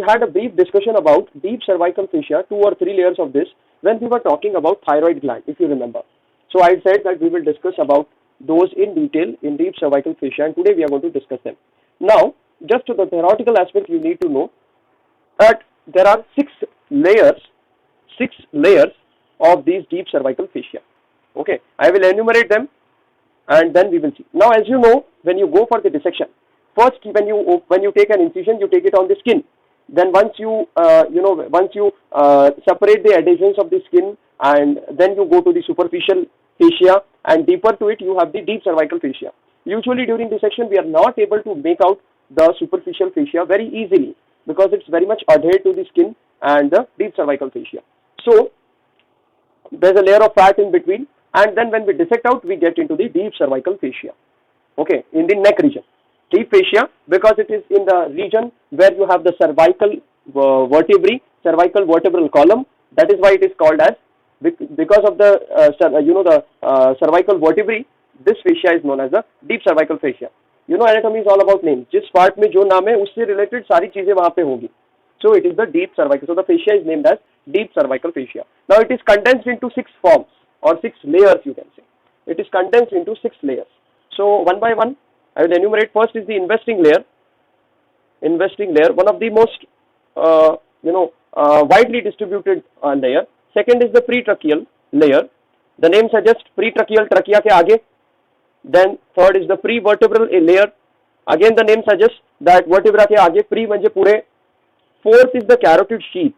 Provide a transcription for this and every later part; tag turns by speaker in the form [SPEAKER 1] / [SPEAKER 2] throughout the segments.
[SPEAKER 1] had a brief discussion about deep cervical fascia, 2 or 3 layers of this, when we were talking about thyroid gland, if you remember. So I said that we will discuss about those in detail in deep cervical fascia, and today we are going to discuss them. Now, just to the theoretical aspect, you need to know that there are 6 layers of these deep cervical fascia. Okay, I will enumerate them and then we will see. Now, as you know, when you go for the dissection, first when you take an incision, you take it on the skin. Then once you separate the adhesions of the skin, and then you go to the superficial fascia, and deeper to it you have the deep cervical fascia. Usually during dissection we are not able to make out the superficial fascia very easily because it's very much adhered to the skin and the deep cervical fascia. So there's a layer of fat in between, and then when we dissect out we get into the deep cervical fascia. Okay, in the neck region. Deep fascia because it is in the region where you have the cervical vertebrae, cervical vertebral column. That is why it is called as, because of the cervical vertebrae, this fascia is known as the deep cervical fascia. You know, anatomy is all about names. जिस part में जो नाम है उससे related सारी चीजें वहाँ पे होगी. So it is the deep cervical. So the fascia is named as deep cervical fascia. Now it is condensed into 6 forms or 6 layers, you can say. It is condensed into 6 layers. So one by one, I will enumerate. First is the investing layer. Investing layer, one of the most widely distributed layer. Second is the pretracheal layer. The name suggests pretracheal, trachea के आगे. Then third is the prevertebral layer. Again the name suggests that vertebra के आगे, pre म्हणजे पूरे. Fourth is the carotid sheath.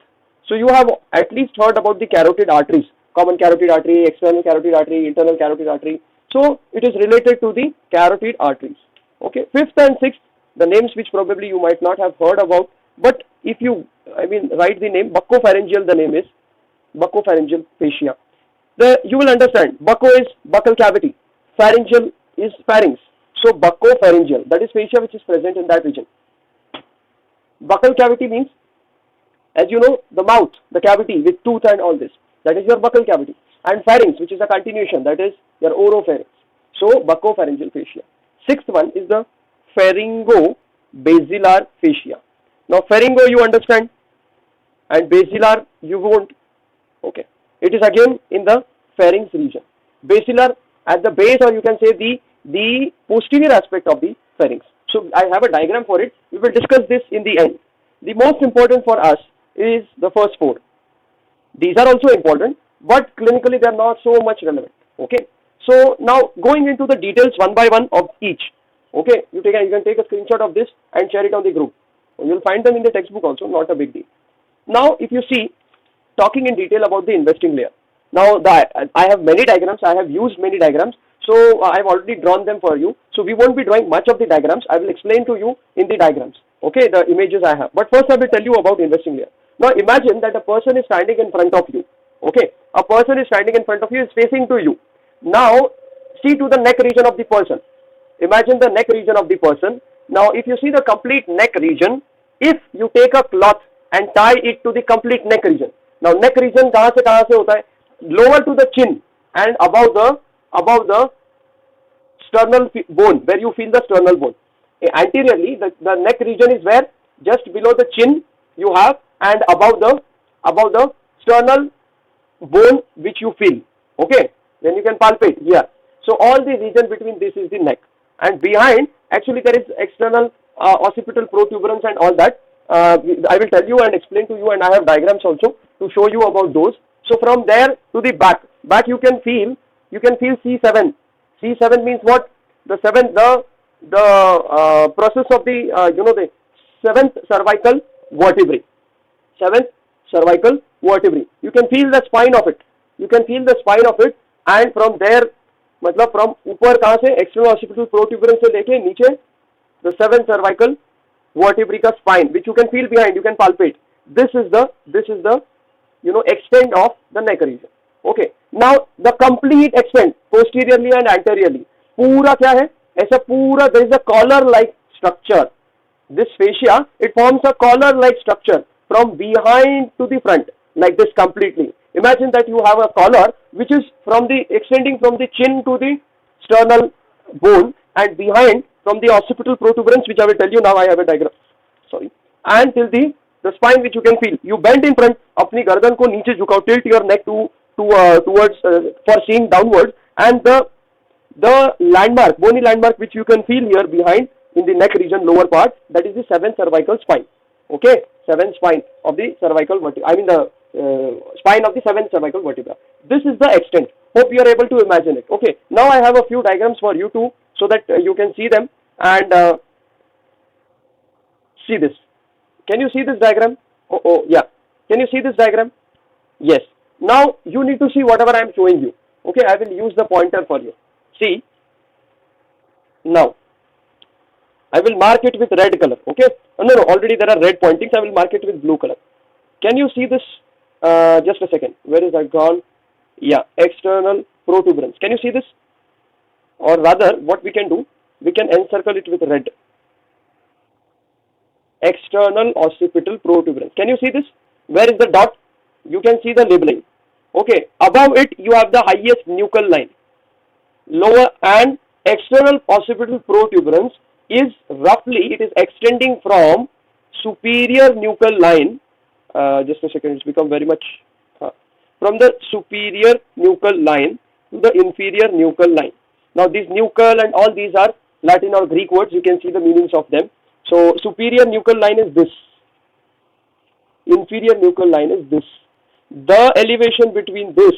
[SPEAKER 1] So you have at least heard about the carotid arteries. Common carotid artery, external carotid artery, internal carotid artery. So it is related to the carotid arteries. Okay. Fifth and sixth, the names which probably you might not have heard about, but if you, write the name, buccopharyngeal, the name is buccopharyngeal fascia. You will understand, bucco is buccal cavity, pharyngeal is pharynx. So buccopharyngeal, that is fascia which is present in that region. Buccal cavity means, as you know, the mouth, the cavity with tooth and all this. That is your buccal cavity. And pharynx, which is a continuation, that is your oropharynx. So buccopharyngeal fascia. Sixth one is the pharyngo-basilar fascia. Now pharyngo you understand, and basilar you won't. Okay. It is again in the pharynx region. Basilar at the base, or you can say the posterior aspect of the pharynx. So I have a diagram for it. We will discuss this in the end. The most important for us is the first 4. These are also important, but clinically they are not so much relevant. Okay. So now going into the details one by one of each. Okay. You can take a screenshot of this and share it on the group. You will find them in the textbook also. Not a big deal. Now if you see, talking in detail about the investing layer. Now I have many diagrams. I have used many diagrams. So I have already drawn them for you. So we won't be drawing much of the diagrams. I will explain to you in the diagrams. Okay, the images I have. But first I will tell you about investing layer. Now imagine that a person is standing in front of you. Okay, a person is standing in front of you, is facing to you. Now see to the neck region of the person. Imagine the neck region of the person. Now if you see the complete neck region, if you take a cloth and tie it to the complete neck region. Now neck region कहाँ से होता है? Lower to the chin and above the sternal bone, where you feel the sternal bone. Anteriorly, the neck region is where just below the chin you have, and above the sternal bone which you feel. Okay, then you can palpate here. So all the region between this is the neck, and behind actually there is external occipital protuberance and all that. I will tell you and explain to you, and I have diagrams also to show you about those. So from there to the back you can feel C7. C7 means what? The process of the 7th cervical vertebrae. 7th cervical vertebrae. You can feel the spine of it. And from there, मतलब from ऊपर कहाँ से, external occipital protuberance से लेके नीचे, the 7th cervical vertebrae का spine, which you can feel behind, you can palpate. This is the extent of the neck region. Okay. Now the complete extent, posteriorly and anteriorly, पूरा क्या है? ऐसा पूरा, there is a collar-like structure. This fascia, it forms a collar-like structure from behind to the front, like this completely. Imagine that you have a collar which is extending from the chin to the sternal bone, and behind from the occipital protuberance, which I will tell you now. I have a diagram. Sorry, and till the the spine which you can feel. You bend in front, अपनी गर्दन को नीचे झुकाओ, tilt your neck towards for seeing downwards, and the landmark, bony landmark which you can feel here behind in the neck region, lower part, that is the 7th cervical spine. Okay, 7th spine of the cervical vertebra. I mean the spine of the 7th cervical vertebra. This is the extent. Hope you are able to imagine it. Okay, now I have a few diagrams for you too, so that you can see them and see this. Can you see this diagram? Oh, yeah. Can you see this diagram? Yes. Now you need to see whatever I am showing you. Okay, I will use the pointer for you. See. Now, I will mark it with red color. Okay. No, already there are red pointings. I will mark it with blue color. Can you see this? Just a second. Where is that gone? Yeah, external protuberance. Can you see this? Or rather, what we can do, we can encircle it with red. External occipital protuberance. Can you see this? Where is the dot? You can see the labeling. Okay, above it you have the highest nuchal line. Lower and external occipital protuberance is roughly, it is extending from superior nuchal line. Just a second, it's become very much. From the superior nuchal line to the inferior nuchal line. Now these nuchal and all these are Latin or Greek words. You can see the meanings of them. So superior nuchal line is this. Inferior nuchal line is this. The elevation between this,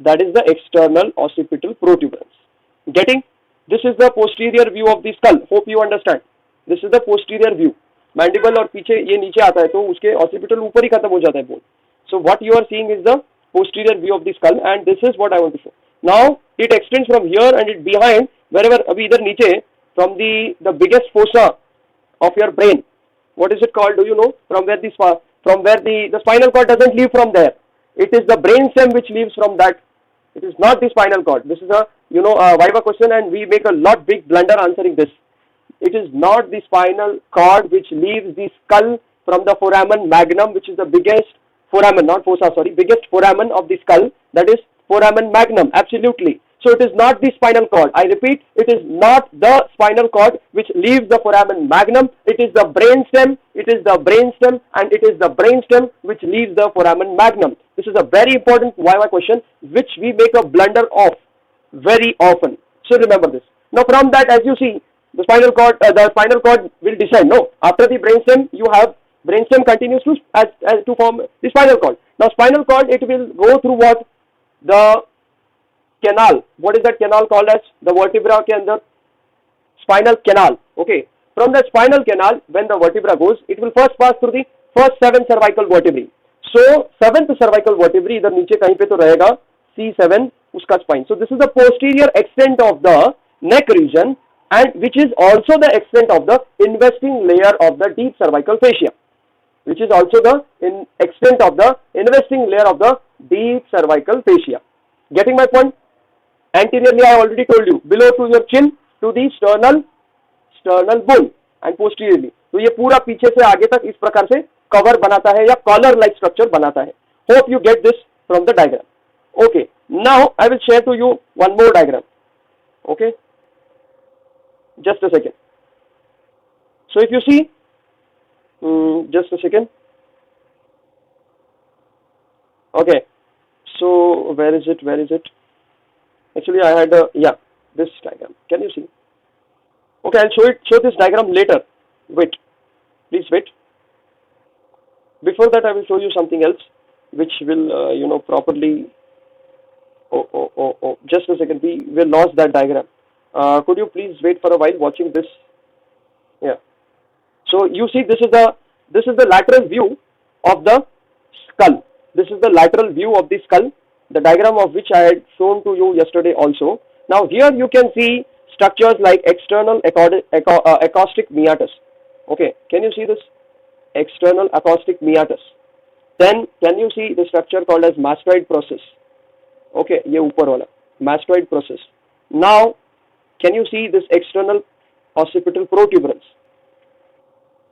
[SPEAKER 1] that is the external occipital protuberance. Getting? This is the posterior view of the skull. Hope you understand. This is the posterior view. Mandible और पीछे ये नीचे आता है तो उसके occipital ऊपर ही खत्म हो जाता है bone. So what you are seeing is the posterior view of the skull, and this is what I want to show. Now it extends from here and it behind wherever अभी इधर नीचे from the biggest fossa of your brain. What is it called? Do you know? From where the spinal cord doesn't leave from there. It is the brainstem which leaves from that. It is not the spinal cord. This is a Viva question, and we make a lot big blunder answering this. It is not the spinal cord which leaves the skull from the foramen magnum, which is the biggest foramen, not fossa, sorry, biggest foramen of the skull. That is foramen magnum. Absolutely. So it is not the spinal cord. I repeat, it is not the spinal cord which leaves the foramen magnum. It is the brainstem. It is the brainstem, and it is the brainstem which leaves the foramen magnum. This is a very important Viva question which we make a blunder of very often. So remember this. Now from that, as you see, the spinal cord will descend. No, after the brainstem, you have brainstem continues to form the spinal cord. Now spinal cord, it will go through what? The canal. What is that canal called as? The vertebra के अंदर spinal canal. Okay. From the spinal canal, when the vertebra goes, it will first pass through the first 7 cervical vertebrae. So 7th cervical vertebrae इधर नीचे कहीं पे तो रहेगा C7 उसका spine. So this is the posterior extent of the neck region, and which is also the extent of the investing layer of the deep cervical fascia. Which is also the extent of the investing layer of the deep cervical fascia. Getting my point? Anteriorly, I already told you, below to your chin to the sternal bone, and posteriorly. तो ये पूरा पीछे से आगे तक इस प्रकार से कवर बनाता है या कॉलर लाइक स्ट्रक्चर बनाता है. Hope you get this from the diagram. Okay. Now I will share to you one more diagram. Okay. Just a second. So if you see, just a second. Okay. So where is it? Where is it? Actually, I had this diagram. Can you see? Okay, I'll show this diagram later. Wait, please wait. Before that, I will show you something else, which will properly. Oh! Just a second. We lost that diagram. Could you please wait for a while watching this? Yeah. So you see, this is the lateral view of the skull. This is the lateral view of the skull, the diagram of which I had shown to you yesterday also. Now here you can see structures like external acoustic meatus. Okay, can you see this? External acoustic meatus. Then can you see the structure called as mastoid process? Okay, ये ऊपर वाला mastoid process. Now can you see this external occipital protuberance?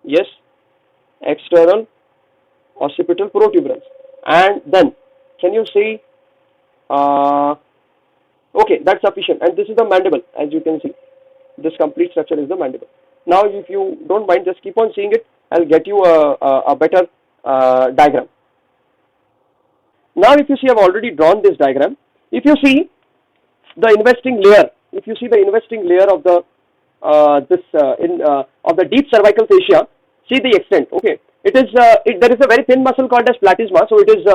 [SPEAKER 1] Yes, external occipital protuberance. And then can you see? Okay, that's sufficient. And this is the mandible, as you can see. This complete structure is the mandible. Now, if you don't mind, just keep on seeing it. I'll get you a better diagram. Now if you see, I've already drawn this diagram. If you see the investing layer, if you see the investing layer of the of the deep cervical fascia, see the extent. Okay, there is a very thin muscle called as platysma, so it is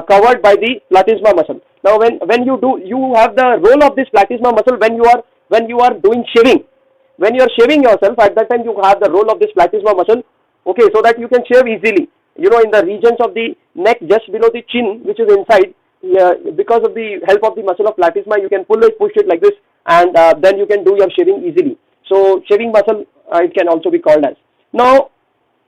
[SPEAKER 1] covered by the platysma muscle. Now when you have the role of this platysma muscle when you are doing shaving. When you are shaving yourself, at that time you have the role of this platysma muscle, okay, so that you can shave easily. You know, in the regions of the neck just below the chin, which is inside, because of the help of the muscle of platysma, you can pull it, push it like this, and then you can do your shaving easily. So shaving muscle, it can also be called as. Now,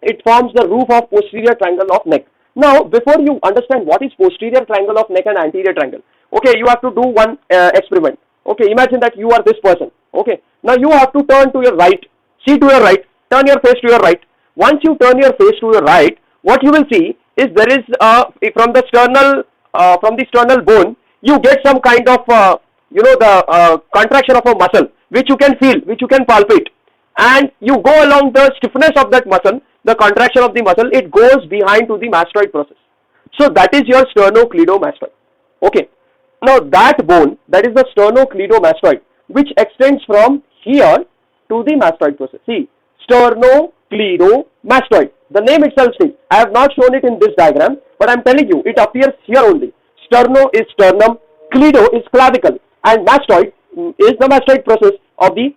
[SPEAKER 1] it forms the roof of posterior triangle of neck. Now, before you understand what is posterior triangle of neck and anterior triangle, okay, you have to do one experiment. Okay, imagine that you are this person. Okay, now you have to turn to your right, see to your right, turn your face to your right. Once you turn your face to your right, what you will see is there is from the sternal bone, you get some kind of the contraction of a muscle which you can feel, which you can palpate, and you go along the stiffness of that muscle, the contraction of the muscle, it goes behind to the mastoid process. So that is your sternocleidomastoid. Okay. Now that bone, that is the sternocleidomastoid, which extends from here to the mastoid process. See, sternocleidomastoid. The name itself says. I have not shown it in this diagram, but I am telling you, it appears here only. Sterno is sternum, cleido is clavicle, and mastoid is the mastoid process of the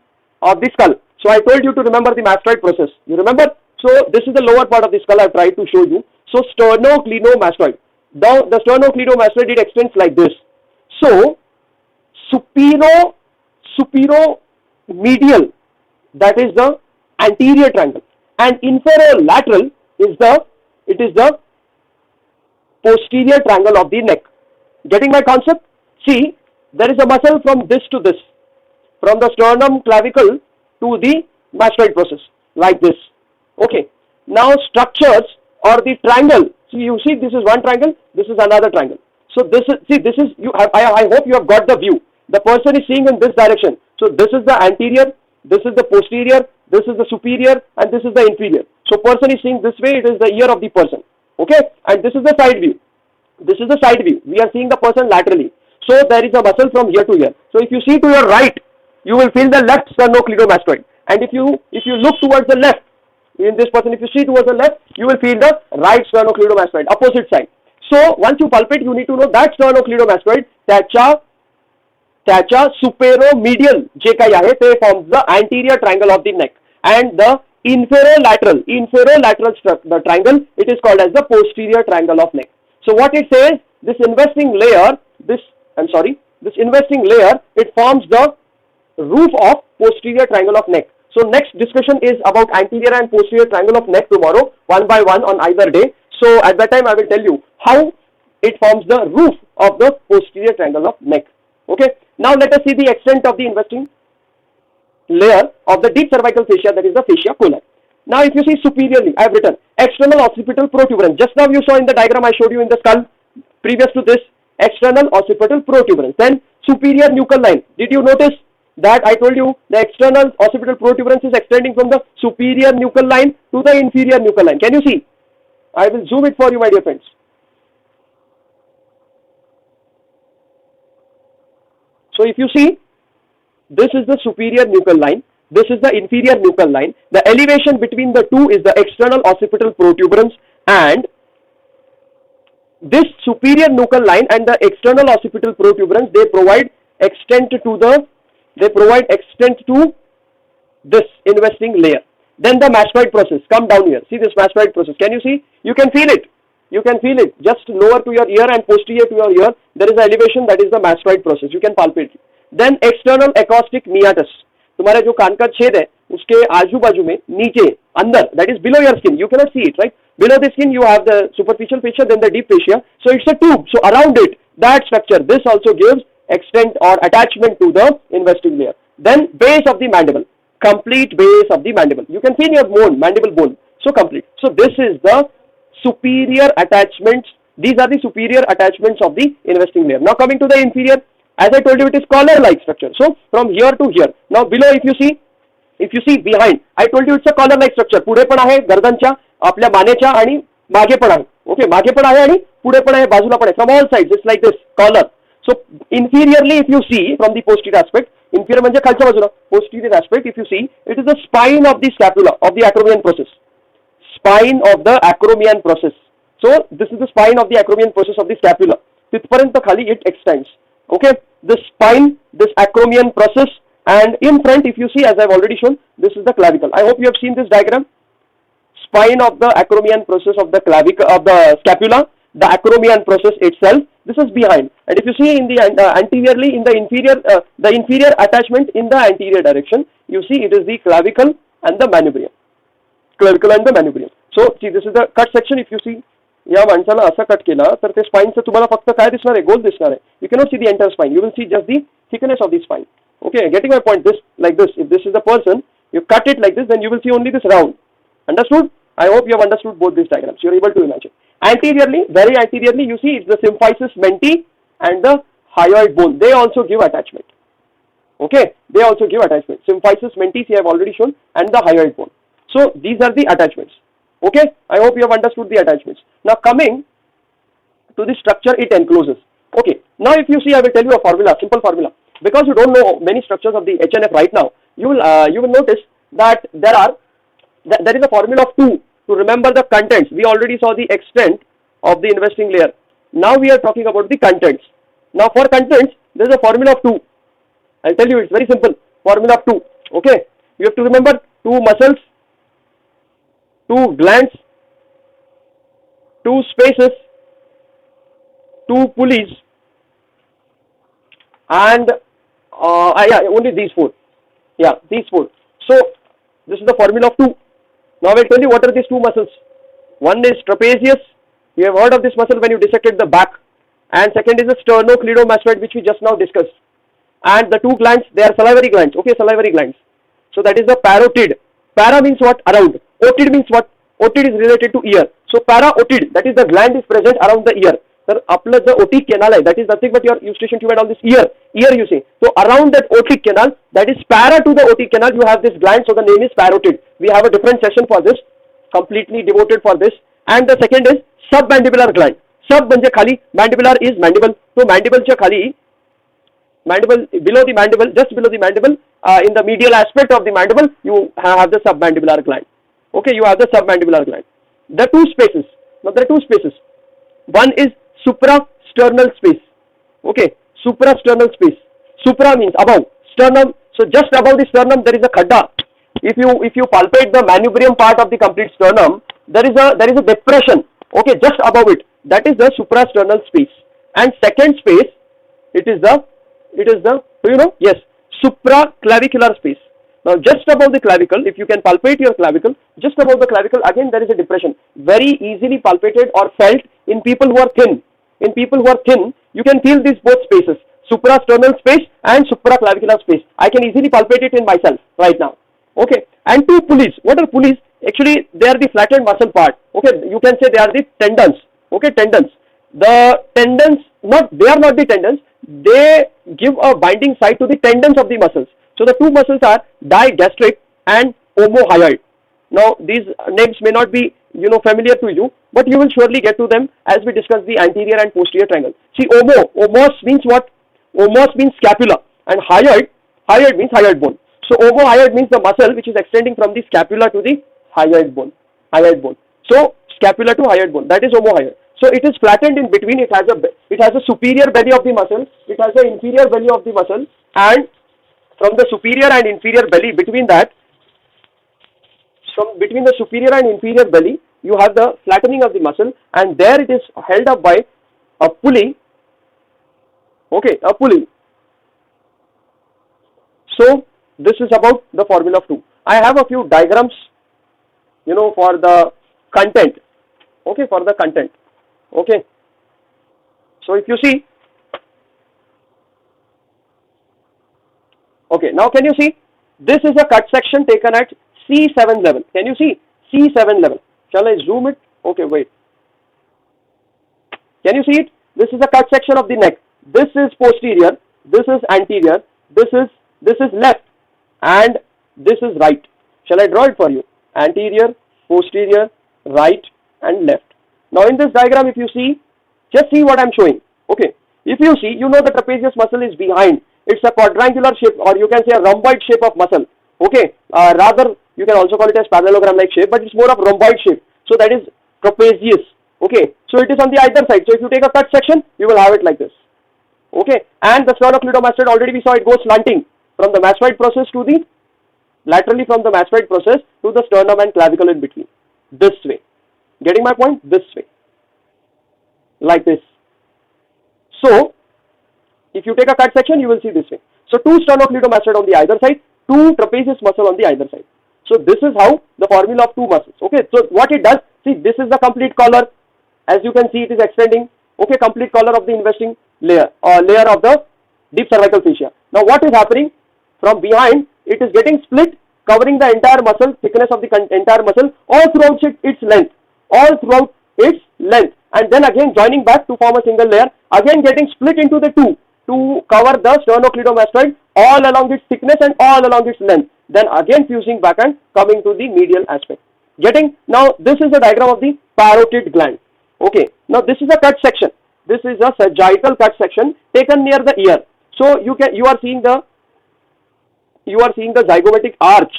[SPEAKER 1] skull. So I told you to remember the mastoid process. You remember? So this is the lower part of the skull I have tried to show you. So sternocleidomastoid. The sternocleidomastoid, it extends like this. So superomedial, that is the anterior triangle, and inferolateral is the posterior triangle of the neck. Getting my concept? See, there is a muscle from this to this, from the sternum clavicle to the mastoid process, like this. Okay. Now structures or the triangle. See, you see, this is one triangle, this is another triangle. So this is, see, this is, I hope you have got the view. The person is seeing in this direction. So this is the anterior, this is the posterior, this is the superior, and this is the inferior. So person is seeing this way, it is the ear of the person. Okay, and this is the side view. This is the side view. We are seeing the person laterally. So there is a muscle from here to here. So if you see to your right, you will feel the left sternocleidomastoid. And if you look towards the left, in this person, if you see towards the left, you will feel the right sternocleidomastoid, opposite side. So once you palpate, you need to know that sternocleidomastoid, त्याच्या superomedial जे काही आहे ते forms the anterior triangle of the neck, and the inferolateral the triangle, it is called as the posterior triangle of neck. So what it says, this investing layer, it forms the roof of posterior triangle of neck. So next discussion is about anterior and posterior triangle of neck tomorrow, one by one on either day. So at that time I will tell you how it forms the roof of the posterior triangle of neck. Okay. Now let us see the extent of the investing layer of the deep cervical fascia, that is the fascia colli. Now if you see superiorly, I have written external occipital protuberance. Just now you saw in the diagram I showed you in the skull, previous to this, external occipital protuberance. Then superior nuchal line. Did you notice that I told you the external occipital protuberance is extending from the superior nuchal line to the inferior nuchal line? Can you see? I will zoom it for you, my dear friends. So if you see, this is the superior nuchal line, this is the inferior nuchal line. The elevation between the two is the external occipital protuberance, and this superior nuchal line and the external occipital protuberance, they provide extent to this investing layer. Then the mastoid process, come down here. See this mastoid process. Can you see? You can feel it. You can feel it. Just lower to your ear and posterior to your ear, there is an elevation, that is the mastoid process. You can palpate it. Then external acoustic meatus. तुम्हारा जो कान का छेद है उसके आजू बाजू में नीचे अंदर, that is below your skin, you cannot see it, right? Below the skin you have the superficial fascia, then the deep fascia. So it's a tube. So around it, that structure, this also gives extent or attachment to the investing layer. Then base of the mandible, complete base of the mandible. You can feel your bone, mandible bone. So complete. So this is the superior attachments. These are the superior attachments of the investing layer. Now coming to the inferior, as I told you, it is collar-like structure. So from here to here. Now below, if you see behind, I told you it's a collar-like structure. पुढे पण आहे गर्दनच्या, आपल्या मानेच्या आणि मागे पण आहे. Okay, मागे पण आहे आणि पुढे पण आहे, बाजूला पण आहे. From all sides it's like this collar. So inferiorly if you see from the posterior aspect, inferior म्हणजे खालच्या बाजूला, posterior aspect if you see, it is the spine of the scapula of the acromion process. Spine of the acromion process. So this is the spine of the acromion process of the scapula. तिथपर्यंत खाली it extends. Okay, the spine, this acromion process, and in front if you see, as I've already shown, this is the clavicle. I hope you have seen this diagram. Spine of the acromion process of the clavicle of the scapula, the acromion process itself. This is behind, and if you see in the anteriorly in the inferior attachment in the anterior direction, you see it is the clavicle and the manubrium. Clavicle and the manubrium. So see, this is the cut section. If you see, या माणसाला असं cut केला तर ते स्पाइनचं तुम्हाला फक्त काय दिसणार आहे, गोल दिसणार आहे. You cannot see the entire spine, you will see just the thickness of the spine. Okay, getting my point. This like this. If this is the person, you cut it like this, then you will see only this round. Understood? I hope you have understood both these diagrams. You are able to imagine. Anteriorly, very anteriorly, you see it's the symphysis menti and the hyoid bone. They also give attachment. Okay, they also give attachment. Symphysis menti, I have already shown, and the hyoid bone. So these are the attachments. Okay, I hope you have understood the attachments. Now coming to the structure it encloses. Okay, now if you see, I will tell you a formula, simple formula. Because you don't know many structures of the HNF right now, you will notice that there is a formula of 2 to remember the contents. We already saw the extent of the investing layer. Now we are talking about the contents. Now for contents, there is a formula of 2. I'll tell you, it's very simple. Formula of 2. Okay, you have to remember 2 muscles, 2 glands, 2 spaces, 2 pulleys, and only these 4. Yeah, these 4. So this is the formula of 2. Now I will tell you what are these 2 muscles. One is trapezius. You have heard of this muscle when you dissected the back. And second is the sternocleidomastoid, which we just now discussed. And the 2 glands, they are salivary glands. Okay, salivary glands. So that is the parotid. Para means what? Around. Otid means what? Otid is related to ear. So paraotid, that is the gland is present around the ear. तर आपलं the otic canal आहे, that is nothing but your eustachian tube and all this ear you say. So around that otic canal, that is para to the otic canal, you have this gland, so the name is parotid. We have a different session for this, completely devoted for this. And the second is submandibular gland. Sub म्हणजे खाली, mandibular is mandible. So mandible च्या खाली, mandible below the mandible, just below the mandible, in the medial aspect of the mandible, you have the submandibular gland. Okay, you have the submandibular gland. The 2 spaces. Now there are 2 spaces. One is suprasternal space. Okay, suprasternal space. Supra means above. Sternum. So just above the sternum there is a khadda. If you palpate the manubrium part of the complete sternum, there is a depression. Okay, just above it. That is the suprasternal space. And second space, it is the do you know? Yes, supraclavicular space. Now just above the clavicle, if you can palpate your clavicle, just above the clavicle again there is a depression. Very easily palpated or felt in people who are thin. In people who are thin, you can feel these both spaces, suprasternal space and supraclavicular space. I can easily palpate it in myself right now. Okay, and 2 pulleys. What are pulleys? Actually, they are the flattened muscle part. Okay, you can say they are the tendons. Okay, tendons. The tendons, they are not the tendons. They give a binding side to the tendons of the muscles. So the 2 muscles are digastric and omohyoid. Now these names may not be familiar to you, but you will surely get to them as we discuss the anterior and posterior triangle. See, omos means what? Omos means scapula, and hyoid means hyoid bone. So omohyoid means the muscle which is extending from the scapula to the hyoid bone. So scapula to hyoid bone, that is omohyoid. So it is flattened in between. It has a superior belly of the muscle. It has an inferior belly of the muscle, and from the superior and inferior belly, between the superior and inferior belly, you have the flattening of the muscle, and there it is held up by a pulley. Okay, a pulley. So this is about the formula of 2. I have a few diagrams, for the content. Okay, for the content. Okay. So if you see, okay, now can you see? This is a cut section taken at C7 level. Can you see? C7 level. Shall I zoom it? Okay, wait. Can you see it? This is a cut section of the neck. This is posterior. This is anterior. This is left. And this is right. Shall I draw it for you? Anterior, posterior, right and left. Now in this diagram, if you see, just see what I'm showing. Okay, if you see, you know the trapezius muscle is behind. It's a quadrangular shape, or you can say a rhomboid shape of muscle. Okay, rather you can also call it as parallelogram-like shape, but it's more of rhomboid shape. So that is trapezius. Okay, so it is on the either side. So if you take a cut section, you will have it like this. Okay, and the sternocleidomastoid, already we saw it goes slanting from the mastoid process to the laterally from the mastoid process to the sternum and clavicle in between. This way. Getting my point? This way. Like this. So if you take a cut section, you will see this way. So two sternocleidomastoid on the either side, two trapezius muscle on the either side. So this is how the formula of two muscles. Okay, so what it does, see, this is the complete collar. As you can see, it is extending. Okay, complete collar of the investing layer or layer of the deep cervical fascia. Now what is happening? From behind, it is getting split, covering the entire muscle, thickness of the entire muscle, all throughout its length, and then again joining back to form a single layer, again getting split into the two to cover the sternocleidomastoid all along its thickness and all along its length, then again fusing back and coming to the medial aspect. Getting? Now this is the diagram of the parotid gland. Okay, now this is a cut section. This is a sagittal cut section taken near the ear. So you are seeing the zygomatic arch.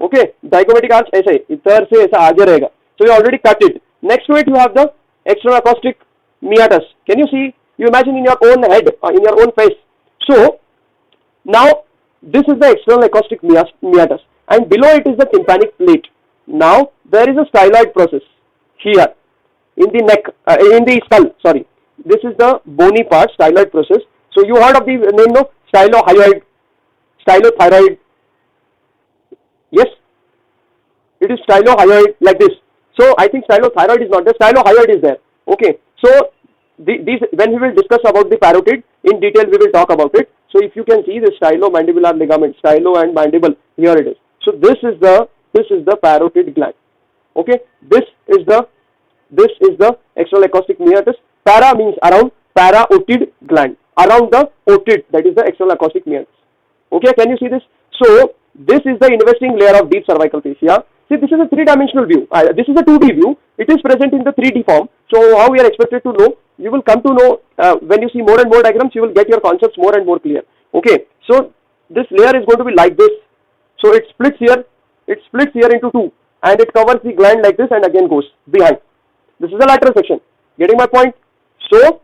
[SPEAKER 1] Okay, zygomatic arch ऐसे इधर से ऐसा आगे रहेगा. So you already cut it. Next to it you have the external acoustic meatus. Can you see? You imagine in your own head or in your own face. So now this is the external acoustic meatus, and below it is the tympanic plate. Now there is a styloid process here in the neck, in the skull. Sorry, this is the bony part, styloid process. So you heard of the name of stylohyoid, stylothyroid. Yes, it is stylohyoid like this. So I think stylothyroid is not there. Stylohyoid is there. Okay. So these, when we will discuss about the parotid in detail, we will talk about it. So if you can see the stylomandibular ligament, stylo and mandible, here it is. So this is the parotid gland. Okay. This is the external acoustic meatus. Para means around, parotid gland, around the otid, that is the external acoustic meatus. Okay, can you see this? So this is the investing layer of deep cervical fascia. See, this is a three-dimensional view. This is a 2D view. It is present in the 3D form. So how we are expected to know? You will come to know when you see more and more diagrams. You will get your concepts more and more clear. Okay. So this layer is going to be like this. So it splits here. It splits here into two, and it covers the gland like this, and again goes behind. This is the lateral section. Getting my point? So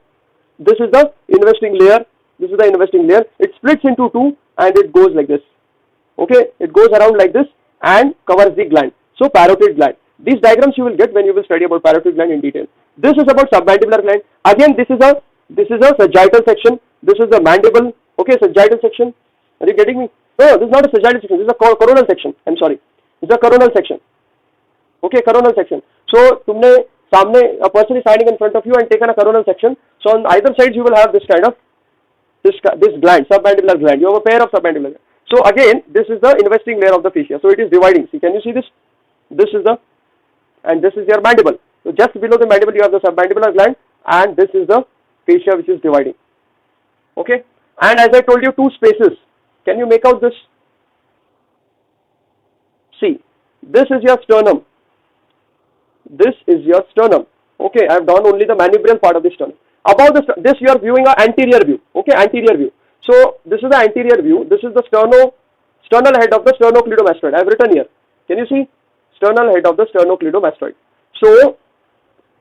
[SPEAKER 1] this is the investing layer. This is the investing layer. It splits into two, and it goes like this. Okay. It goes around like this and covers the gland. So parotid gland. These diagrams you will get when you will study about parotid gland in detail. This is about submandibular gland. Again, this is a sagittal section. This is the mandible. Okay, sagittal section. Are you getting me? No, this is not a sagittal section. This is a coronal section. I'm sorry. This is a coronal section. Okay, coronal section. So, tumne samne a person is standing in front of you and taken a coronal section. So on either side you will have this kind of this gland, submandibular gland. You have a pair of submandibular gland. So again, this is the investing layer of the fascia. So it is dividing. See, can you see this? This is and this is your mandible. So just below the mandible you have the submandibular gland, and this is the fascia which is dividing. Okay. And as I told you, two spaces. Can you make out this? See, this is your sternum. This is your sternum. Okay, I have done only the mandibular part of the sternum. Above this you are viewing an anterior view. Okay, anterior view. So this is the anterior view. This is the sternal head of the sternocleidomastoid. I have written here. Can you see? Sternal head of the sternocleidomastoid. So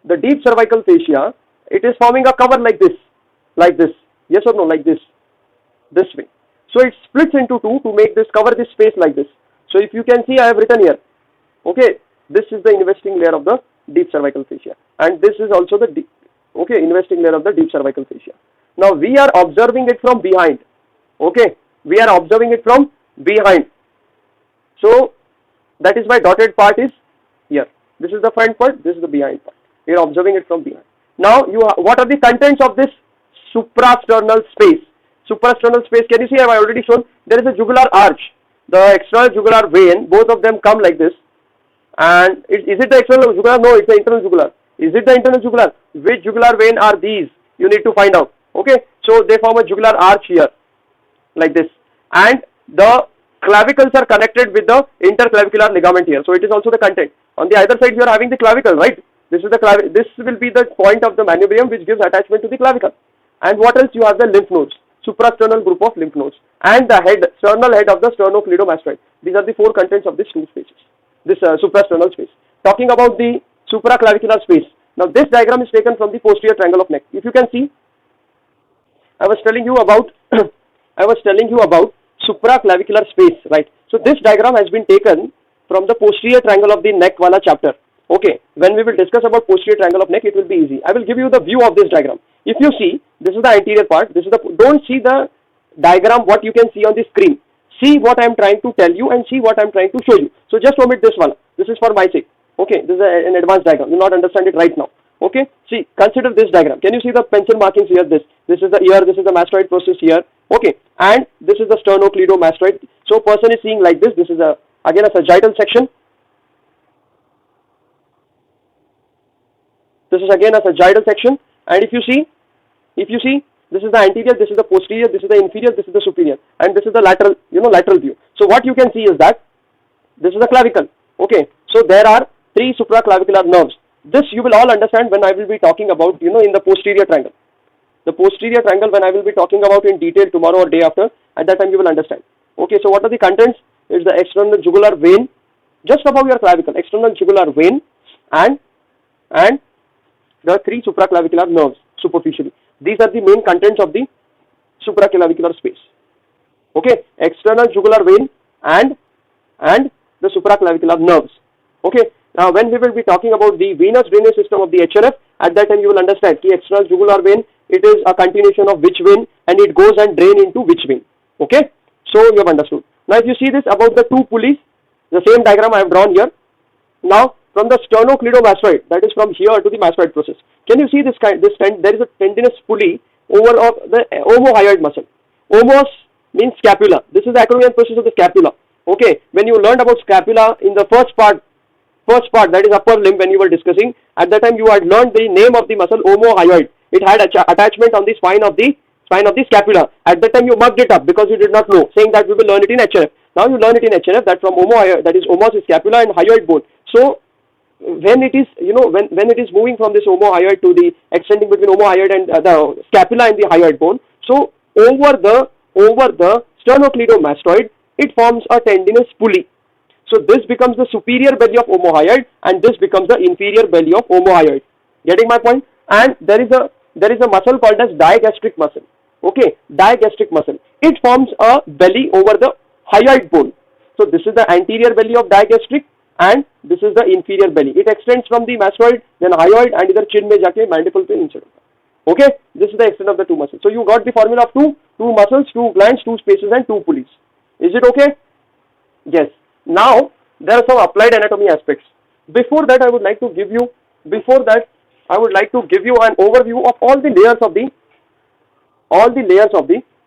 [SPEAKER 1] the deep cervical fascia, it is forming a cover like this. Yes or no? Like this. This way. So it splits into two to make this cover this space like this. So if you can see, I have written here. Okay, this is the investing layer of the deep cervical fascia, and this is also the investing layer of the deep cervical fascia. Now we are observing it from behind. Okay, we are observing it from behind. So that is why dotted part is here. This is the front part. This is the behind part. We are observing it from behind. Now what are the contents of this suprasternal space? Suprasternal space. Can you see? I have already shown. There is a jugular arch. The external jugular vein. Both of them come like this. And is it the external jugular? No, it's the internal jugular. Is it the internal jugular? Which jugular vein are these? You need to find out. Okay. So they form a jugular arch here, like this. And the clavicles are connected with the interclavicular ligament here. So it is also the content. On the other side, you are having the clavicle, right? This is the this will be the point of the manubrium which gives attachment to the clavicle. And what else? You have the lymph nodes, suprasternal group of lymph nodes, and the head, sternal head of the sternocleidomastoid. These are the four contents of these two spaces, this suprasternal space. Talking about the supraclavicular space. Now this diagram is taken from the posterior triangle of neck. If you can see, I was telling you about supraclavicular space, right? So this diagram has been taken from the posterior triangle of the neck wala chapter. Okay, when we will discuss about posterior triangle of neck, it will be easy. I will give you the view of this diagram. If you see, this is the anterior part. This is the, don't see the diagram what you can see on the screen. See what I am trying to tell you and see what I am trying to show you. So just omit this one. This is for my sake. Okay, this is an advanced diagram. You will not understand it right now. Okay, see, consider this diagram. Can you see the pencil markings here? This is the ear. This is the mastoid process here. Okay, and this is the sternocleidomastoid. So person is seeing like this. This is again a sagittal section. This is again a sagittal section, and if you see, this is the anterior, this is the posterior, this is the inferior, this is the superior, and this is the lateral, lateral view. So what you can see is that this is the clavicle. Okay, so there are three supraclavicular nerves. This you will all understand when I will be talking about, in the posterior triangle. The posterior triangle, when I will be talking about in detail tomorrow or day after, at that time you will understand. Okay, so what are the contents? It's the external jugular vein, just above your clavicle, external jugular vein, and the three supraclavicular nerves superficially. These are the main contents of the supraclavicular space. Okay, external jugular vein and the supraclavicular nerves. Okay, now when we will be talking about the venous drainage system of the HRF, at that time you will understand the external jugular vein, it is a continuation of which vein and it goes and drain into which vein. Okay, so you have understood. Now if you see this about the two pulleys, the same diagram I have drawn here. Now from the sternocleidomastoid, that is from here to the mastoid process. Can you see this there is a tendinous pulley over of the omohyoid muscle. Omos means scapula. This is the acromion process of the scapula. Okay, when you learned about scapula in the first part, that is upper limb, when you were discussing, at that time you had learned the name of the muscle omohyoid. It had attachment on the spine of the scapula. At that time you mugged it up because you did not know, saying that we will learn it in HRF. Now you learn it in HRF that from omohyoid, that is omos is scapula and hyoid bone. So when it is, when it is moving from this omohyoid to the extending between omohyoid and the scapula and the hyoid bone, so over the sternocleidomastoid, it forms a tendinous pulley. So this becomes the superior belly of omohyoid and this becomes the inferior belly of omohyoid. Getting my point? And there is a muscle called as digastric muscle. Okay, digastric muscle. It forms a belly over the hyoid bone. So this is the anterior belly of digastric and this is the inferior belly. It extends from the mastoid, then hyoid, and either chin mein jaake mandible pe insert. Okay, this is the extent of the two muscles. So you got the formula of two muscles, two glands, two spaces, and two pulleys. Is it okay? Yes. Now there are some applied anatomy aspects. Before that, I would like to give you an overview of all the layers of the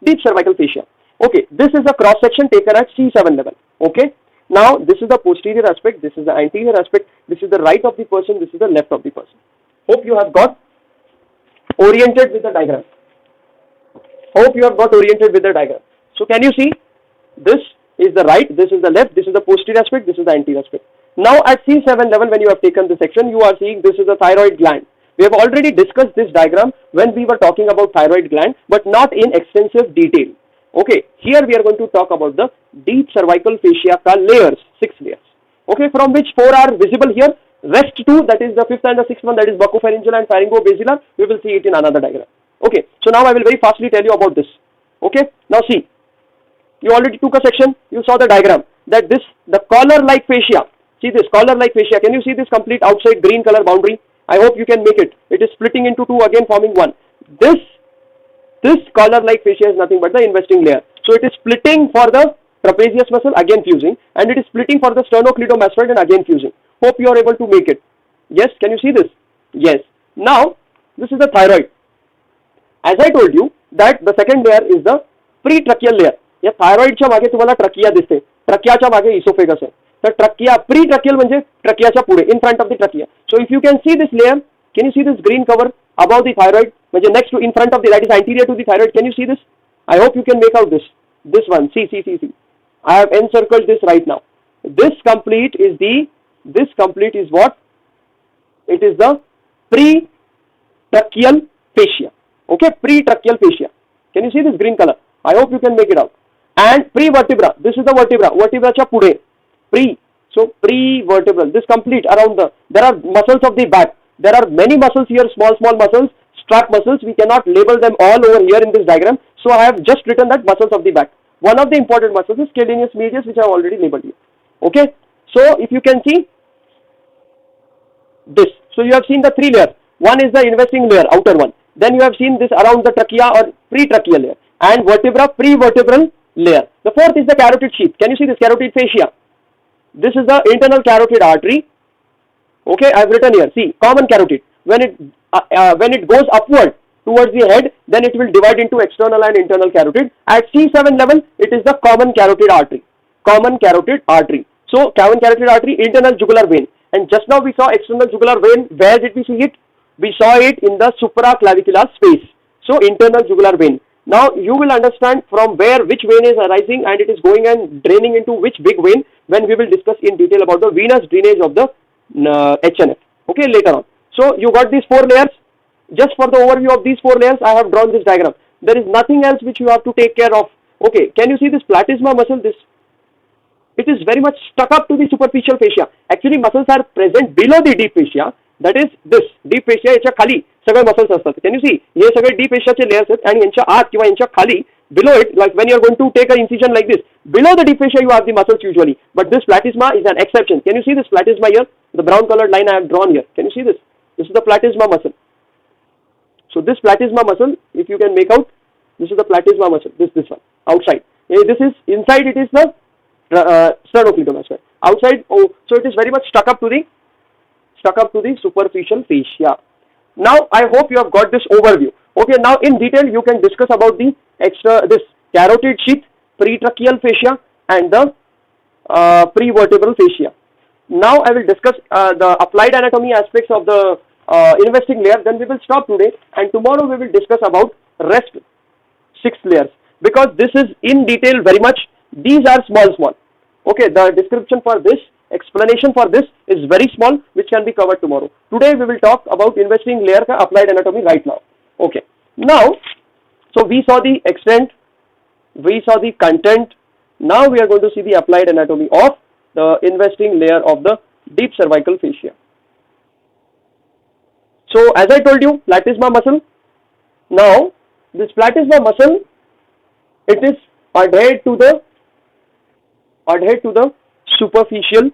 [SPEAKER 1] deep cervical fascia. Okay, this is a cross section taken at C7 level. Okay. Now, this is the posterior aspect, this is the anterior aspect, this is the right of the person, this is the left of the person. Hope you have got oriented with the diagram. So, can you see? This is the right, this is the left, this is the posterior aspect, this is the anterior aspect. Now, at C7 level, when you have taken this section, you are seeing this is the thyroid gland. We have already discussed this diagram when we were talking about thyroid gland, but not in extensive detail. Okay, here we are going to talk about the deep cervical fascia layers, 6 layers. Okay, from which 4 are visible here. Rest 2, that is the 5th and the 6th one, that is buccopharyngeal and pharyngobasilar. We will see it in another diagram. Okay, so now I will very fastly tell you about this. Okay, now see, you already took a section, you saw the diagram, that the collar-like fascia. See this collar-like fascia. Can you see this complete outside green color boundary? I hope you can make it. It is splitting into 2, again forming 1. This collar-like fascia is nothing but the investing layer. So it is splitting for the trapezius muscle, again fusing, and it is splitting for the sternocleidomastoid and again fusing. Hope you are able to make it. Yes, can you see this? Yes. Now, this is the thyroid. As I told you that the second layer is the pretracheal layer. या थायरॉइडच्या मागे तुम्हाला trachea दिसते, ट्रकियाच्या मागे oesophagus आहे. तर trachea प्रीट्रकियल म्हणजे ट्रकियाच्या पुढे, in front of the trachea. So if you can see this layer, can you see this green cover above the thyroid, म्हणजे next to in front of the, that is anterior to the thyroid. Can you see this? I hope you can make out this one. See. I have encircled this right now. This complete is what? It is the pretracheal fascia. Okay, pretracheal fascia. Can you see this green color? I hope you can make it out. And prevertebra. This is the vertebra. Vertebra cha pude. Pre. So prevertebral. This complete around the. There are muscles of the back. There are many muscles here. Small muscles. Strap muscles. We cannot label them all over here in this diagram. So I have just written that muscles of the back. One of the important muscles is scalenus medius, which I have already labeled here. Okay. So if you can see this. So you have seen the three layers. One is the investing layer, outer one. Then you have seen this around the trachea or pretracheal layer. And vertebra, prevertebral layer. The fourth is the carotid sheath. Can you see this carotid fascia? This is the internal carotid artery. Okay, I have written here. See, common carotid. When it goes upward towards the head, then it will divide into external and internal carotid. At C7 level, it is the common carotid artery. Common carotid artery. So, common carotid artery, internal jugular vein. And just now we saw external jugular vein. Where did we see it? We saw it in the supraclavicular space. So, internal jugular vein. Now, you will understand from where which vein is arising and it is going and draining into which big vein when we will discuss in detail about the venous drainage of the HNF. Okay, later on. So, you got these four layers. Just for the overview of these four layers, I have drawn this diagram. There is nothing else which you have to take care of. Okay, can you see this platysma muscle? It is very much stuck up to the superficial fascia. Actually, muscles are present below the deep fascia. That is this deep fascia याच्या खाली सगळे muscles असतात. Can you see? हे सगळे deep fascia चे layers आहेत आणि यांच्या आत किंवा यांच्या खाली below it, like when you are going to take an incision like this, below the deep fascia you have the muscles usually. But this platysma is an exception. Can you see this platysma here? The brown colored line I have drawn here. Can you see this? This is the platysma muscle. So this platysma muscle, if you can make out, this is the platysma muscle. This one outside. This is inside. It is the sternocleidomastoid. Outside, so it is very much stuck up to the superficial fascia. Now I hope you have got this overview. Okay, now in detail you can discuss about the this carotid sheath, pretracheal fascia, and the prevertebral fascia. Now I will discuss the applied anatomy aspects of the investing layer. Then we will stop today, and tomorrow we will discuss about rest 6 layers, because this is in detail very much. These are small. Okay, the description for this, explanation for this is very small, which can be covered tomorrow. Today we will talk about investing layer ka applied anatomy right now. Okay, now, so we saw the extent, we saw the content. Now we are going to see the applied anatomy of the investing layer of the deep cervical fascia. So as I told you, platysma muscle. Now this platysma muscle, it is adhered to the superficial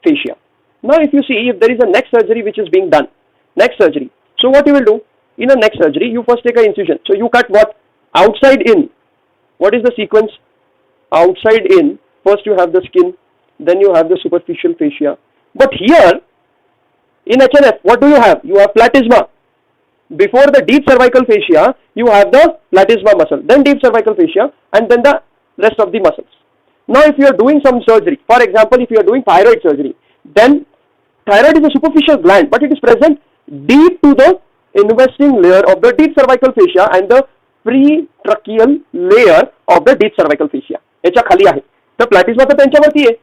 [SPEAKER 1] fascia. Now if you see, if there is a neck surgery which is being done, neck surgery. So what you will do in a neck surgery, you first take an incision. So you cut what? Outside in. What is the sequence? Outside in. First you have the skin, then you have the superficial fascia. But here in HNF, what do you have? You have platysma. Before the deep cervical fascia, you have the platysma muscle, then deep cervical fascia, and then the rest of the muscles. Now if you are doing some surgery, for example, if you are doing thyroid surgery, then thyroid is a superficial gland, but it is present deep to the investing layer of the deep cervical fascia and the pretracheal layer of the deep cervical fascia. याच्या खाली आहे. तर platysma तर त्यांच्यावरती आहे.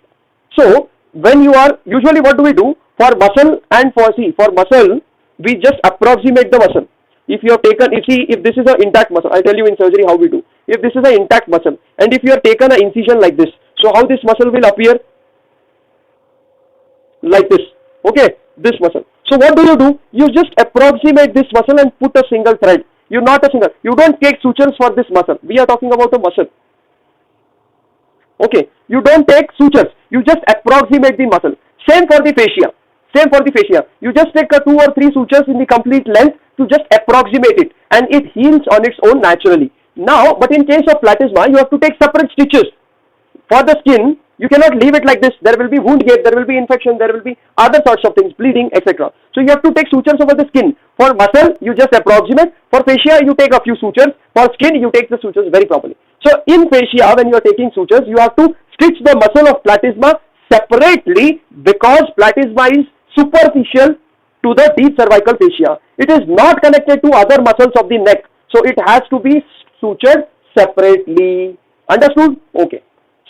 [SPEAKER 1] So when you are, usually what do we do? For muscle and for muscle, we just approximate the muscle. If you have taken, if this is an intact muscle, I tell you in surgery how we do. If this is an intact muscle, and if you have taken an incision like this, so how this muscle will appear? Like this. Okay, this muscle. So what do? You just approximate this muscle and put a single thread. You don't take sutures for this muscle. We are talking about a muscle. Okay, you don't take sutures. You just approximate the muscle. Same for the fascia. You just take 2 or 3 sutures in the complete length to just approximate it, and it heals on its own naturally. Now, but in case of platysma, you have to take separate stitches. For the skin, you cannot leave it like this. There will be wound gap, there will be infection, there will be other sorts of things, bleeding, etc. So you have to take sutures over the skin. For muscle, you just approximate. For fascia, you take a few sutures. For skin, you take the sutures very properly. So in fascia, when you are taking sutures, you have to stitch the muscle of platysma separately, because platysma is superficial to the deep cervical fascia. It is not connected to other muscles of the neck. So it has to be sutured separately. Understood? Okay.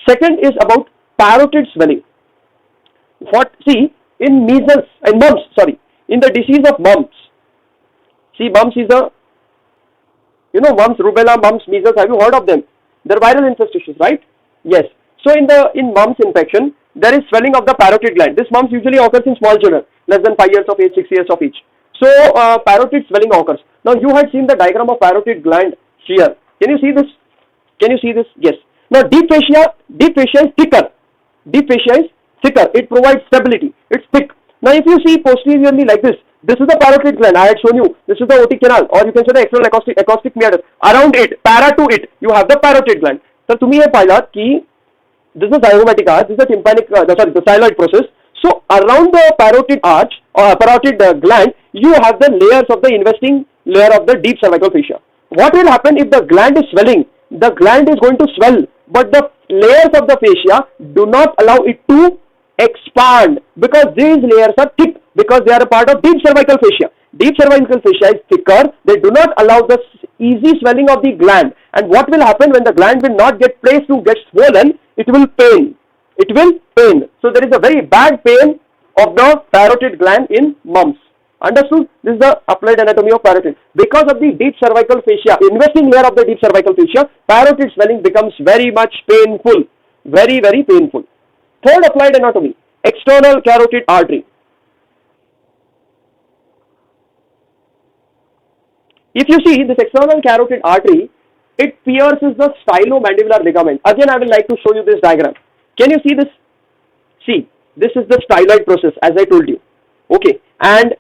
[SPEAKER 1] Second is about parotid swelling. See, in measles and mumps, sorry, in the disease of mumps. See, mumps is a, mumps, rubella, mumps, measles, have you heard of them? They're viral infestations, right? Yes. So in mumps infection, there is swelling of the parotid gland. This mumps usually occurs in small children, less than 5 years of age, 6 years of age. So parotid swelling occurs. Now you had seen the diagram of parotid gland here. Can you see this? Can you see this? Yes. Now deep fascia is thicker. Deep fascia is thicker. It provides stability. It's thick. Now if you see posteriorly like this is the parotid gland. I had shown you. This is the otic canal, or you can say the external acoustic meatus. Around it, para to it, you have the parotid gland. So तुम्ही हे पाहिलात की this is zygomatic, this is the tympanic, the styloid process. So around the parotid arch or parotid gland, you have the layers of the investing layer of the deep cervical fascia. What will happen if the gland is swelling? The gland is going to swell, but the layers of the fascia do not allow it to expand because these layers are thick, because they are a part of deep cervical fascia. Deep cervical fascia is thicker. They do not allow the easy swelling of the gland. And what will happen when the gland will not get place to get swollen? It will pain. It will pain. So there is a very bad pain of the parotid gland in mumps. Understood? This is the applied anatomy of parotid. Because of the deep cervical fascia, investing layer of the deep cervical fascia, parotid swelling becomes very much painful. Very, very painful. Third applied anatomy, external carotid artery. If you see this external carotid artery, it pierces the stylomandibular ligament. Again, I will like to show you this diagram. Can you see this? See, this is the styloid process, as I told you. Okay, and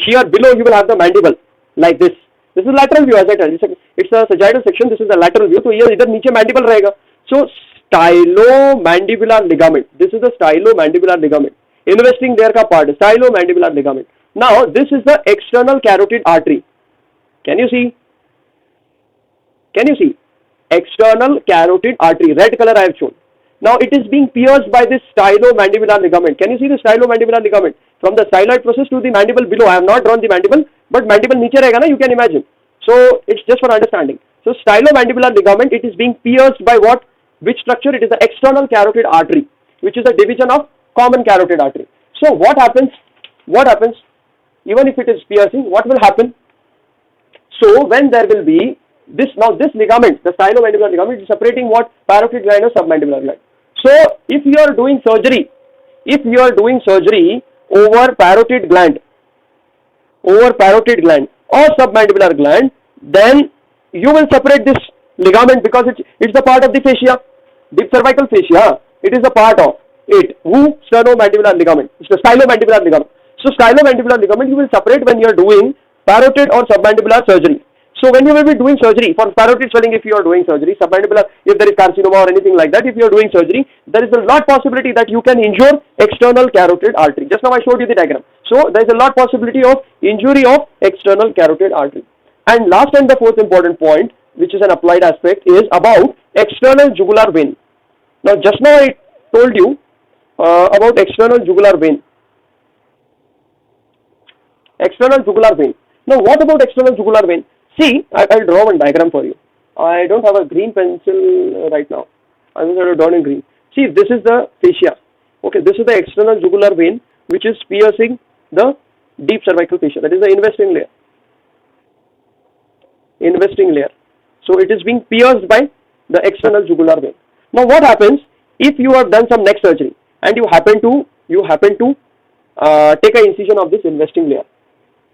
[SPEAKER 1] here below you will have the mandible like this. This is lateral view, as I told you. It's a sagittal section. This is the lateral view. So here, इधर नीचे mandible रहेगा. So stylomandibular ligament. This is the stylomandibular ligament. Investing there का part, stylomandibular ligament. Now this is the external carotid artery. Can you see? Can you see? External carotid artery. Red color I have shown. Now it is being pierced by this stylomandibular ligament. Can you see the stylomandibular ligament? From the styloid process to the mandible below. I have not drawn the mandible, but mandible नीचे रहेगा ना, you can imagine. So it's just for understanding. So stylomandibular ligament, it is being pierced by what? Which structure? It is the external carotid artery, which is a division of common carotid artery. So what happens? What happens? Even if it is piercing, what will happen? So when there will be this ligament, the stylomandibular ligament, is separating what? Parotid gland or submandibular gland. So if you are doing surgery, over parotid gland or submandibular gland, then you will separate this ligament because it's the part of the fascia, deep cervical fascia. It is a part of it. Stylomandibular ligament. It's the stylomandibular ligament. So stylomandibular ligament you will separate when you are doing parotid or submandibular surgery. So when you will be doing surgery for parotid swelling, if you are doing surgery, submandibular, if there is carcinoma or anything like that, if you are doing surgery, there is a lot possibility that you can injure external carotid artery. Just now I showed you the diagram. So there is a lot possibility of injury of external carotid artery. And last and the fourth important point, which is an applied aspect, is about external jugular vein. Now just now I told you about external jugular vein. External jugular vein. Now what about external jugular vein? See, I'll draw one diagram for you. I don't have a green pencil right now. I'm going to draw in green. See, this is the fascia. Okay, this is the external jugular vein which is piercing the deep cervical fascia. That is the investing layer. Investing layer. So it is being pierced by the external jugular vein. Now what happens if you have done some neck surgery and you happen to take an incision of this investing layer?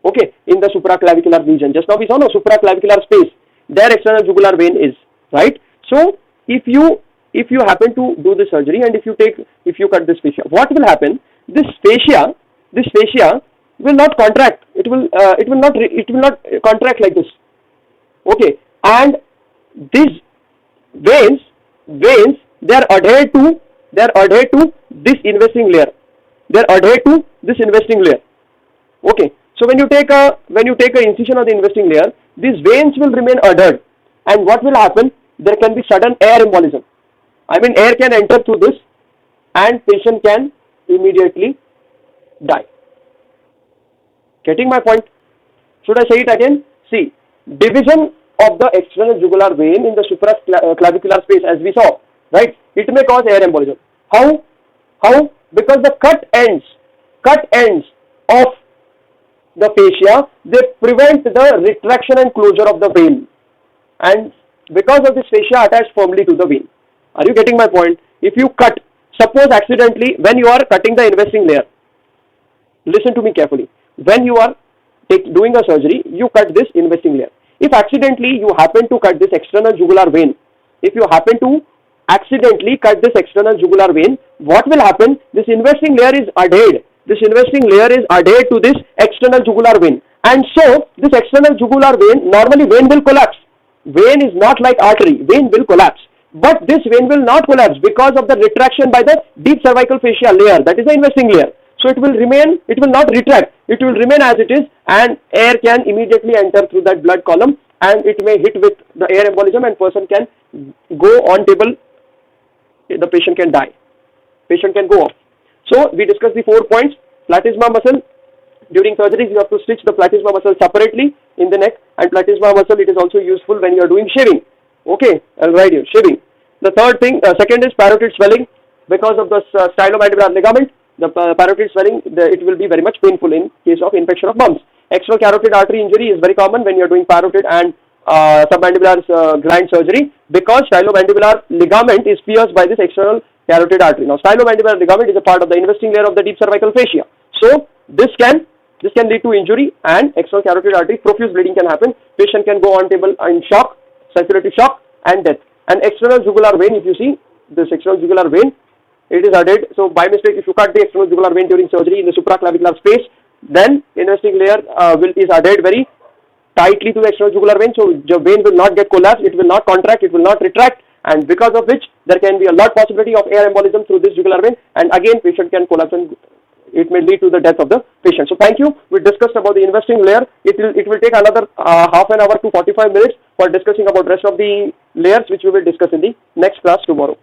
[SPEAKER 1] Okay, in the supraclavicular region. Just now we saw no supraclavicular space. There external jugular vein is, right? So if you happen to do the surgery and if you cut this fascia, what will happen? This fascia will not contract. It will not contract like this. Okay, and these veins they are adhered to this investing layer. They are adhered to this investing layer. Okay. So when you take a incision of the investing layer, these veins will remain adhered, and what will happen? There can be sudden air embolism. I mean, air can enter through this, and patient can immediately die. Getting my point? Should I say it again? See, division of the external jugular vein in the supraclavicular space, as we saw, right? It may cause air embolism. How? because the cut ends of the fascia, they prevent the retraction and closure of the vein, and because of this fascia attached firmly to the vein. Are you getting my point? If you cut, suppose accidentally when you are cutting the investing layer, listen to me carefully, when you are doing a surgery, you cut this investing layer. If accidentally you happen to cut this external jugular vein, if you happen to accidentally cut this external jugular vein, what will happen? This investing layer is adhered. This investing layer is adhered to this external jugular vein, and so this external jugular vein, normally vein will collapse. Vein is not like artery, vein will collapse. But this vein will not collapse because of the retraction by the deep cervical fascia layer, that is the investing layer. So it will remain, it will not retract, it will remain as it is, and air can immediately enter through that blood column, and it may hit with the air embolism, and person can go on table, the patient can die, patient can go off. So we discussed the 4 points. Platysma muscle, during surgeries you have to stitch the platysma muscle separately in the neck, and platysma muscle, it is also useful when you are doing shaving. Okay, I'll write here, shaving. The second is parotid swelling. Because of the stylomandibular ligament, the parotid swelling, it will be very much painful in case of infection of bumps. External carotid artery injury is very common when you are doing parotid and submandibular gland surgery, because stylomandibular ligament is pierced by this external carotid artery. Now, stylomandibular ligament is a part of the investing layer of the deep cervical fascia. So, this can lead to injury and external carotid artery, profuse bleeding can happen. Patient can go on table in shock, circulatory shock, and death. And external jugular vein, if you see this external jugular vein, it is adhered. So by mistake, if you cut the external jugular vein during surgery in the supraclavicular space, then investing layer is adhered very tightly to the external jugular vein. So the vein will not get collapsed, it will not contract, it will not retract, and because of which there can be a lot possibility of air embolism through this jugular vein, and again patient can collapse and it may lead to the death of the patient. So thank you. We discussed about the investing layer. It will take another half an hour to 45 minutes for discussing about rest of the layers, which we will discuss in the next class tomorrow.